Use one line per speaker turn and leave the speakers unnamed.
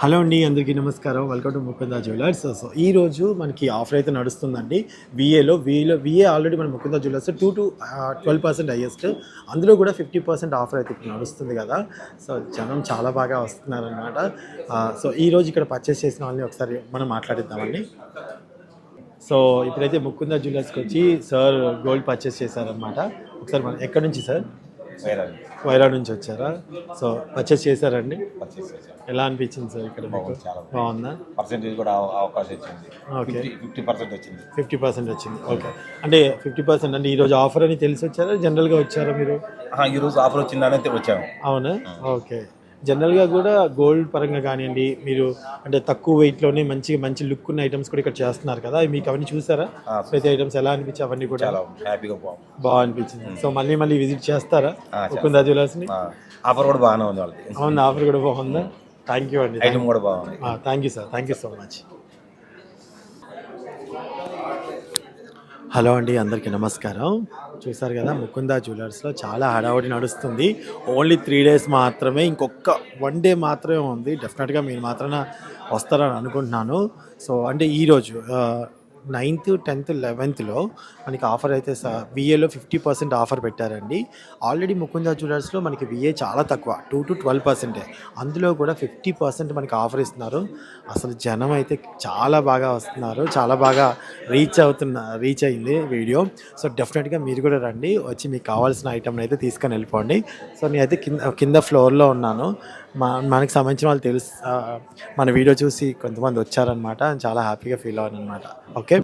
Hello అండి, అందరికీ నమస్కారం. Welcome to Mukunda jewellers. So ఈరోజు మనకి ఆఫర్ అయితే నడుస్తుందండి. విఏ ఆల్రెడీ మన ముకుందా జ్యువెలర్స్ 12% హైయెస్ట్, అందులో కూడా 50% ఆఫర్ అయితే ఇప్పుడు నడుస్తుంది కదా. సో జనం చాలా బాగా వస్తున్నారనమాట. సో ఈరోజు ఇక్కడ పర్చేస్ చేసిన వాళ్ళని ఒకసారి మనం మాట్లాడిద్దామండి. సో ఇప్పుడైతే ముకుందా జ్యువెలర్స్కి వచ్చి సార్ గోల్డ్ పర్చేస్ చేశారనమాట. ఒకసారి మనం ఎక్కడి నుంచి సార్? వైరా నుంచి వచ్చారా? సో పర్చేస్ చేశారండి. ఎలా అనిపించింది సార్ ఇక్కడ మీకు? బాగుందా?
పర్సెంటేజ్ కూడా అవకాశం వచ్చింది.
ఓకే,
50% వచ్చింది.
50% వచ్చింది. ఓకే, అంటే 50% అంటే ఈరోజు ఆఫర్ అని తెలిసి వచ్చారా, జనరల్గా వచ్చారా మీరు?
ఈరోజు ఆఫర్ వచ్చిందని వచ్చాము.
అవునా? ఓకే. జనరల్గా కూడా గోల్డ్ పరంగా కానివ్వండి, మీరు అంటే తక్కువ వెయిట్లోనే మంచి లుక్ ఉన్న ఐటమ్స్ కూడా ఇక్కడ చేస్తున్నారు కదా, మీకు అవన్నీ చూసారా? ప్రతి ఐటమ్స్ ఎలా అనిపించి అవన్నీ కూడా
చాలా హ్యాపీగా
బాగా అనిపించింది. సో మళ్ళీ విజిట్ చేస్తారా ముకుందా జ్యువెలర్స్ని?
ఆఫర్ కూడా బాగానే ఉంది వాళ్ళకి.
అవునా, ఆఫర్ కూడా బాగుందా? థ్యాంక్ యూ అండి.
ఐటమ్ కూడా బాగుంది.
Thank you sir, thank you so much. Hello అండి, అందరికీ నమస్కారం. చూసారు కదా, ముకుందా జ్యువెలర్స్లో చాలా హడావుడి నడుస్తుంది. ఓన్లీ 3 days మాత్రమే, ఇంకొక 1 day మాత్రమే ఉంది. డెఫినెట్గా మీరు మాత్రాన వస్తారని అనుకుంటున్నాను. సో అంటే ఈరోజు 9th, 10th, 11thలో మనకి ఆఫర్ అయితే విఏలో 50% ఆఫర్ పెట్టారండి. ఆల్రెడీ ముకుందా జ్యువెలర్స్లో మనకి విఏ చాలా తక్కువ, 2 to 12%. అందులో కూడా 50% మనకి ఆఫర్ ఇస్తున్నారు. అసలు జనం అయితే చాలా బాగా వస్తున్నారు, చాలా బాగా రీచ్ అయింది వీడియో. సో డెఫినెట్గా మీరు కూడా రండి, వచ్చి మీకు కావాల్సిన ఐటమ్ని అయితే తీసుకొని వెళ్ళిపోండి. సో నేనైతే కింద ఫ్లోర్లో ఉన్నాను. మనకి సంబంధించిన వాళ్ళు మన వీడియో చూసి కొంతమంది వచ్చారనమాట. చాలా హ్యాపీగా ఫీల్ అవ్వను అనమాట. ఓకే.